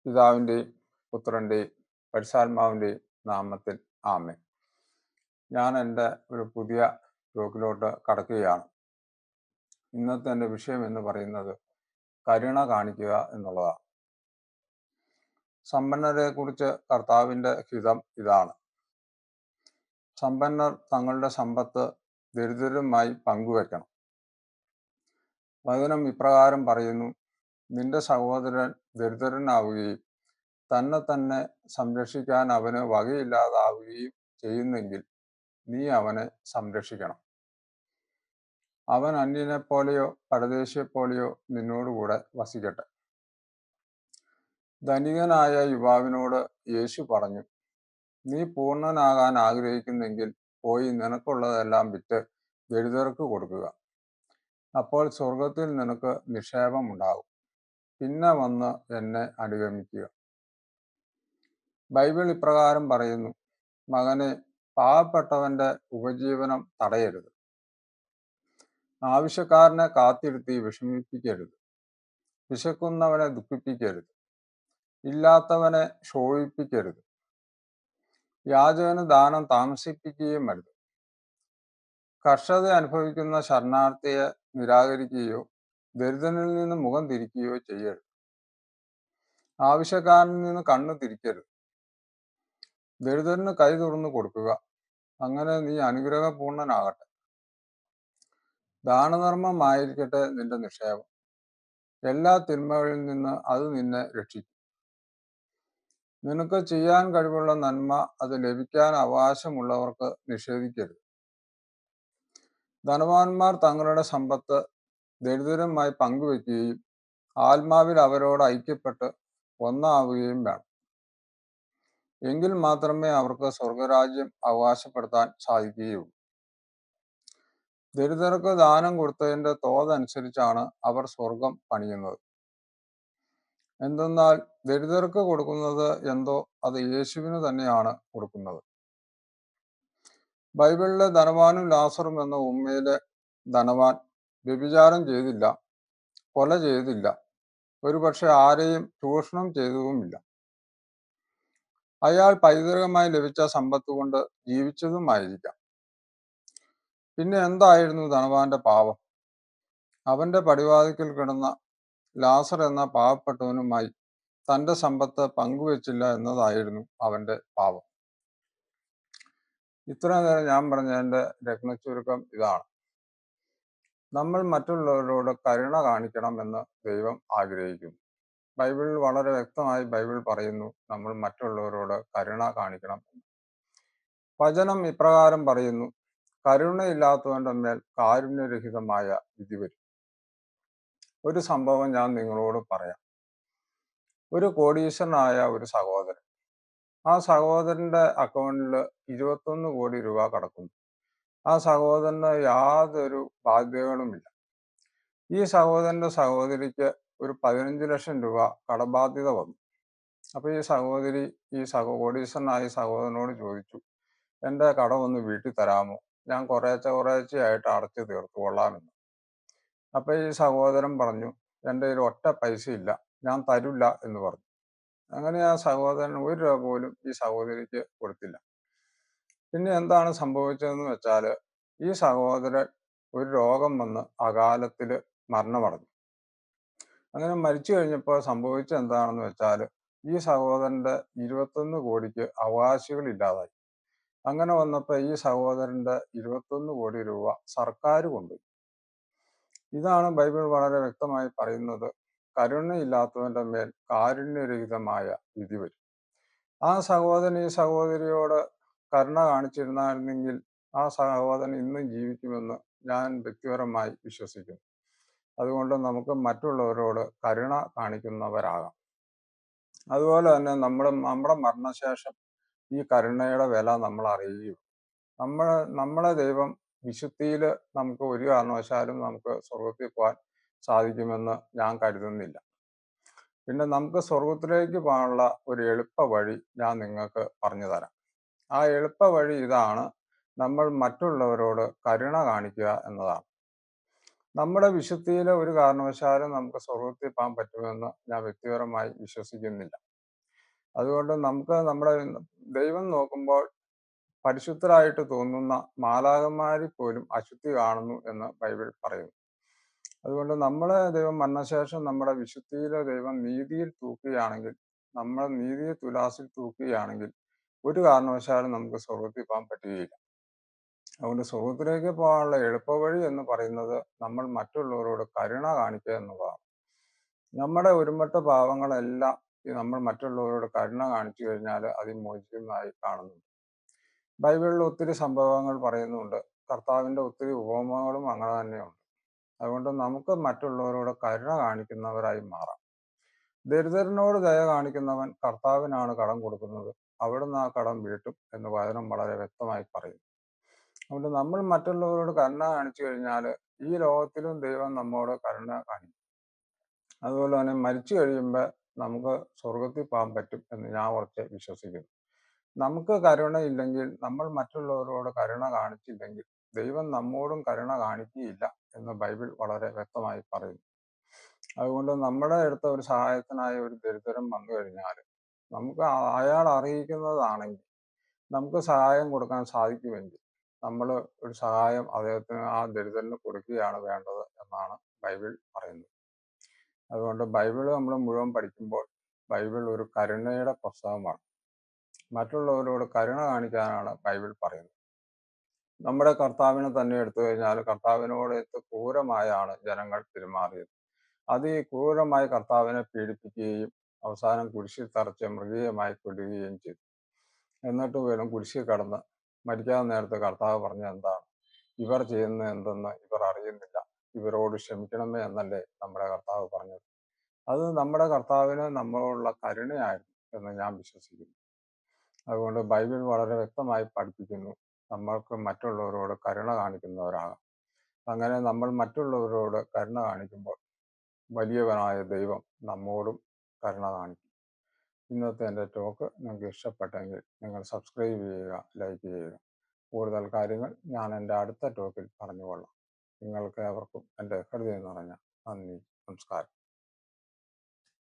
പിതാവിൻ്റെയും പുത്രൻ്റെയും പരിശുദ്ധാത്മാവിൻ്റെയും നാമത്തിൽ ആമേൻ. ഞാൻ എൻ്റെ ഒരു പുതിയ ടോക്കിലോട്ട് കടക്കുകയാണ്. ഇന്നത്തെ എൻ്റെ വിഷയം എന്ന് പറയുന്നത് കരുണ കാണിക്കുക എന്നുള്ളതാണ്. സമ്പന്നരെ കുറിച്ച് കർത്താവിൻ്റെ ഹിതം ഇതാണ്: സമ്പന്നർ തങ്ങളുടെ സമ്പത്ത് ദരിദ്രരുമായി പങ്കുവെക്കണം. വചനം ഇപ്രകാരം പറയുന്നു: നിന്റെ സഹോദരൻ ദരിദ്രനാവുകയും തന്നെ സംരക്ഷിക്കാൻ അവന് വകയില്ലാതാവുകയും ചെയ്യുന്നെങ്കിൽ നീ അവനെ സംരക്ഷിക്കണം. അവൻ അന്യനെപ്പോലെയോ പരദേശിയെപ്പോലെയോ നിന്നോടുകൂടെ വസിക്കട്ടെ. ധനികനായ യുവാവിനോട് യേശു പറഞ്ഞു: നീ പൂർണ്ണനാകാൻ ആഗ്രഹിക്കുന്നെങ്കിൽ പോയി നിനക്കുള്ളതെല്ലാം വിറ്റ് ദരിദ്രർക്ക് കൊടുക്കുക. അപ്പോൾ സ്വർഗത്തിൽ നിനക്ക് നിക്ഷേപം ഉണ്ടാകും. പിന്നെ വന്ന് എന്നെ അനുഗമിക്കുക. ബൈബിൾ ഇപ്രകാരം പറയുന്നു: മകനെ, പാവപ്പെട്ടവന്റെ ഉപജീവനം തടയരുത്. ആവശ്യക്കാരനെ കാത്തിരുത്തി വിഷമിപ്പിക്കരുത്. വിശക്കുന്നവനെ ദുഃഖിപ്പിക്കരുത്. ഇല്ലാത്തവനെ ക്ഷോഭിപ്പിക്കരുത്. യാചകന് ദാനം താമസിപ്പിക്കുകയും അരുത്. കർഷത അനുഭവിക്കുന്ന ശരണാർത്ഥിയെ നിരാകരിക്കുകയോ ദരിദ്രനിൽ നിന്ന് മുഖം തിരിക്കുകയോ ചെയ്യരുത്. ആവശ്യക്കാരനിൽ നിന്ന് കണ്ണു തിരിക്കരുത്. ദരിദ്രന് കൈ തുറന്നു കൊടുക്കുക. അങ്ങനെ നീ അനുഗ്രഹപൂർണനാകട്ടെ. ദാനധർമ്മമായിരിക്കട്ടെ നിന്റെ നിക്ഷേപം. എല്ലാ തിന്മകളിൽ നിന്ന് അത് നിന്നെ രക്ഷിക്കും. നിനക്ക് ചെയ്യാൻ കഴിവുള്ള നന്മ അത് ലഭിക്കാൻ അവകാശമുള്ളവർക്ക് നിഷേധിക്കരുത്. ധനവാന്മാർ തങ്ങളുടെ സമ്പത്ത് ദരിദ്രരുമായി പങ്കുവെക്കുകയും ആത്മാവിൽ അവരോട് ഐക്യപ്പെട്ട് ഒന്നാവുകയും വേണം. എങ്കിൽ മാത്രമേ അവർക്ക് സ്വർഗരാജ്യം അവകാശപ്പെടുത്താൻ സാധിക്കുകയുള്ളൂ. ദരിദ്രർക്ക് ദാനം കൊടുത്തതിൻ്റെ തോതനുസരിച്ചാണ് അവർ സ്വർഗം പണിയുന്നത്. എന്തെന്നാൽ ദരിദ്രർക്ക് കൊടുക്കുന്നത് എന്തോ അത് യേശുവിന് തന്നെയാണ് കൊടുക്കുന്നത്. ബൈബിളിലെ ധനവാനും ലാസറും എന്ന ഉമ്മയിലെ ധനവാൻ വ്യഭിചാരം ചെയ്തില്ല, കൊല ചെയ്തില്ല, ഒരുപക്ഷെ ആരെയും ചൂഷണം ചെയ്തതുമില്ല. അയാൾ പൈതൃകമായി ലഭിച്ച സമ്പത്ത് കൊണ്ട് ജീവിച്ചതുമായിരിക്കാം. പിന്നെ എന്തായിരുന്നു ധനവാന്റെ പാപം? അവന്റെ പടിവാതിക്കൽ കിടന്ന ലാസർ എന്ന പാവപ്പെട്ടവനുമായി തൻ്റെ സമ്പത്ത് പങ്കുവെച്ചില്ല എന്നതായിരുന്നു അവന്റെ പാപം. ഇത്രയും നേരം ഞാൻ പറഞ്ഞതിൻ്റെ രത്നച്ചുരുക്കം ഇതാണ്: നമ്മൾ മറ്റുള്ളവരോട് കരുണ കാണിക്കണമെന്ന് ദൈവം ആഗ്രഹിക്കുന്നു. ബൈബിളിൽ വളരെ വ്യക്തമായി ബൈബിൾ പറയുന്നു നമ്മൾ മറ്റുള്ളവരോട് കരുണ കാണിക്കണം എന്ന്. വചനം ഇപ്രകാരം പറയുന്നു: കരുണയില്ലാത്തവന്റെ മേൽ കാരുണ്യരഹിതമായ വിധി വരും. ഒരു സംഭവം ഞാൻ നിങ്ങളോട് പറയാം. ഒരു കോടീശ്വരനായ ഒരു സഹോദരൻ, ആ സഹോദരന്റെ അക്കൗണ്ടിൽ 21 കോടി രൂപ കിടക്കുന്നു. ആ സഹോദരന് യാതൊരു ബാധ്യതകളുമില്ല. ഈ സഹോദരന്റെ സഹോദരിക്ക് ഒരു 15 ലക്ഷം രൂപ കടബാധ്യത വന്നു. അപ്പൊ ഈ സഹോദരി കോടീശ്വരനായ സഹോദരനോട് ചോദിച്ചു: എൻ്റെ കടമൊന്ന് വീട്ടിൽ തരാമോ? ഞാൻ കുറേശ്ശെയായിട്ട് അടച്ചു തീർത്തു കൊള്ളാമെന്ന്. അപ്പൊ ഈ സഹോദരൻ പറഞ്ഞു: എൻ്റെ കയ്യിൽ ഒറ്റ പൈസ ഇല്ല, ഞാൻ തരില്ല എന്ന് പറഞ്ഞു. അങ്ങനെ ആ സഹോദരൻ 1 രൂപ പോലും ഈ സഹോദരിക്ക് കൊടുത്തില്ല. പിന്നെ എന്താണ് സംഭവിച്ചതെന്ന് വെച്ചാൽ, ഈ സഹോദരൻ ഒരു രോഗം വന്ന് അകാലത്തിൽ മരണമടഞ്ഞു. അങ്ങനെ മരിച്ചു കഴിഞ്ഞപ്പോൾ സംഭവിച്ചത് എന്താണെന്ന് വെച്ചാൽ, ഈ സഹോദരന്റെ 21 കോടിക്ക് അവകാശികളില്ലാതായി. അങ്ങനെ വന്നപ്പോൾ ഈ സഹോദരന്റെ 21 കോടി രൂപ സർക്കാർ കൊണ്ടുപോയി. ഇതാണ് ബൈബിൾ വളരെ വ്യക്തമായി പറയുന്നത്: കരുണയില്ലാത്തവന്റെ മേൽ കാരുണ്യരഹിതമായ വിധി വരും. ആ സഹോദരൻ ഈ സഹോദരിയോട് കരുണ കാണിച്ചിരുന്നെങ്കിൽ ആ സഹോദരൻ ഇന്നും ജീവിക്കുമെന്ന് ഞാൻ വ്യക്തിപരമായി വിശ്വസിക്കുന്നു. അതുകൊണ്ട് നമുക്ക് മറ്റുള്ളവരോട് കരുണ കാണിക്കുന്നവരാകാം. അതുപോലെ തന്നെ നമ്മുടെ മരണശേഷം ഈ കരുണയുടെ വില നമ്മൾ അറിയുകയും നമ്മളെ ദൈവം വിശുദ്ധിയിൽ നമുക്ക് ഒരു കാരണവശാലും നമുക്ക് സ്വർഗത്തിൽ പോകാൻ സാധിക്കുമെന്ന് ഞാൻ കരുതുന്നില്ല. പിന്നെ നമുക്ക് സ്വർഗത്തിലേക്ക് പോകാനുള്ള ഒരു എളുപ്പ വഴി ഞാൻ നിങ്ങൾക്ക് പറഞ്ഞു തരാം. ആ എളുപ്പ വഴി ഇതാണ്: നമ്മൾ മറ്റുള്ളവരോട് കരുണ കാണിക്കുക എന്നതാണ്. നമ്മുടെ വിശുദ്ധിയിൽ ഒരു കാരണവശാലും നമുക്ക് സ്വർഗത്തിൽ പോകാൻ പറ്റുമെന്ന് ഞാൻ വ്യക്തിപരമായി വിശ്വസിക്കുന്നില്ല. അതുകൊണ്ട് നമുക്ക് നമ്മുടെ ദൈവം നോക്കുമ്പോൾ പരിശുദ്ധരായിട്ട് തോന്നുന്ന മാലാഖമാരിൽ പോലും അശുദ്ധി കാണുന്നു എന്ന് ബൈബിൾ പറയുന്നു. അതുകൊണ്ട് നമ്മളെ ദൈവം മരണശേഷം നമ്മുടെ വിശുദ്ധിയിലെ ദൈവം നീതിയിൽ തൂക്കുകയാണെങ്കിൽ, നമ്മൾ നീതിയെ തുലാസിൽ തൂക്കുകയാണെങ്കിൽ ഒരു കാരണവശാലും നമുക്ക് സ്വർഗത്തിൽ പോകാൻ പറ്റുകയില്ല. അതുകൊണ്ട് സ്വർഗത്തിലേക്ക് പോകാനുള്ള എളുപ്പവഴി എന്ന് പറയുന്നത് നമ്മൾ മറ്റുള്ളവരോട് കരുണ കാണിക്കുക എന്നുള്ളതാണ്. നമ്മുടെ ഒരുമട്ട പാവങ്ങളെല്ലാം നമ്മൾ മറ്റുള്ളവരോട് കരുണ കാണിച്ചു കഴിഞ്ഞാൽ അതിമോചിതമായി കാണുന്നു. ബൈബിളിൽ ഒത്തിരി സംഭവങ്ങൾ പറയുന്നുണ്ട്. കർത്താവിൻ്റെ ഒത്തിരി ഉപമകളും അങ്ങനെ തന്നെയുണ്ട്. അതുകൊണ്ട് നമുക്ക് മറ്റുള്ളവരോട് കരുണ കാണിക്കുന്നവരായി മാറാം. ദരിദ്രനോട് ദയ കാണിക്കുന്നവൻ കർത്താവിനാണ് കടം കൊടുക്കുന്നത്, അവിടുന്ന് ആ കടം വീട്ടും എന്ന് വചനം വളരെ വ്യക്തമായി പറയും. അതുകൊണ്ട് നമ്മൾ മറ്റുള്ളവരോട് കരുണ കാണിച്ചു കഴിഞ്ഞാൽ ഈ ലോകത്തിലും ദൈവം നമ്മോട് കരുണ കാണിക്കും. അതുപോലെ തന്നെ മരിച്ചു കഴിയുമ്പോൾ നമുക്ക് സ്വർഗത്തിൽ പോകാൻ പറ്റും എന്ന് ഞാൻ ഉറച്ച് വിശ്വസിക്കുന്നു. നമുക്ക് കരുണയില്ലെങ്കിൽ, നമ്മൾ മറ്റുള്ളവരോട് കരുണ കാണിച്ചില്ലെങ്കിൽ ദൈവം നമ്മോടും കരുണ കാണിക്കുകയില്ല എന്ന് ബൈബിൾ വളരെ വ്യക്തമായി പറയുന്നു. അതുകൊണ്ട് നമ്മുടെ അടുത്ത ഒരു സഹായത്തിനായി ഒരു ദരിദ്രൻ വന്നു കഴിഞ്ഞാൽ നമുക്ക് അയാൾ അറിയിക്കുന്നതാണെങ്കിൽ നമുക്ക് സഹായം കൊടുക്കാൻ സാധിക്കുമെങ്കിൽ നമ്മൾ ഒരു സഹായം അദ്ദേഹത്തിന്, ആ ദരിദ്രന് കൊടുക്കുകയാണ് വേണ്ടത് എന്നാണ് ബൈബിൾ പറയുന്നത്. അതുകൊണ്ട് ബൈബിൾ നമ്മൾ മുഴുവൻ പഠിക്കുമ്പോൾ ബൈബിൾ ഒരു കരുണയുടെ പുസ്തകമാണ്. മറ്റുള്ളവരോട് കരുണ കാണിക്കാനാണ് ബൈബിൾ പറയുന്നത്. നമ്മുടെ കർത്താവിനെ തന്നെ എടുത്തു കഴിഞ്ഞാൽ കർത്താവിനോട് ക്രൂരമായാണ് ജനങ്ങൾ പെരുമാറിയത്. ക്രൂരമായി കർത്താവിനെ പീഡിപ്പിക്കുകയും അവസാനം കുരിശിൽ തറച്ച് മൃഗീയമായി കൊല്ലുകയും ചെയ്തു. എന്നിട്ട് പോലും കുരിശിൽ കടന്ന് മരിക്കാൻ നേരത്ത് കർത്താവ് പറഞ്ഞ എന്താണ്? ഇവർ ചെയ്യുന്നത് എന്തെന്ന് ഇവർ അറിയുന്നില്ല, ഇവരോട് ക്ഷമിക്കണമേ എന്നല്ലേ നമ്മുടെ കർത്താവ് പറഞ്ഞത്. അത് നമ്മുടെ കർത്താവിന് നമ്മളോടുള്ള കരുണയായിരുന്നു എന്ന് ഞാൻ വിശ്വസിക്കുന്നു. അതുകൊണ്ട് ബൈബിൾ വളരെ വ്യക്തമായി പഠിപ്പിക്കുന്നു, നമ്മൾക്ക് മറ്റുള്ളവരോട് കരുണ കാണിക്കുന്നവരാകാം. അങ്ങനെ നമ്മൾ മറ്റുള്ളവരോട് കരുണ കാണിക്കുമ്പോൾ വലിയവനായ ദൈവം നമ്മോടും കരുണ കാണിക്കും. ഇന്നത്തെ എൻ്റെ ടോക്ക് നിങ്ങൾക്ക് ഇഷ്ടപ്പെട്ടെങ്കിൽ നിങ്ങൾ സബ്സ്ക്രൈബ് ചെയ്യുക, ലൈക്ക് ചെയ്യുക. കൂടുതൽ കാര്യങ്ങൾ ഞാൻ എൻ്റെ അടുത്ത ടോക്കിൽ പറഞ്ഞുകൊള്ളാം. നിങ്ങൾക്ക് ഏവർക്കും എൻ്റെ ഹൃദയം നിറഞ്ഞ നന്ദി, നമസ്കാരം.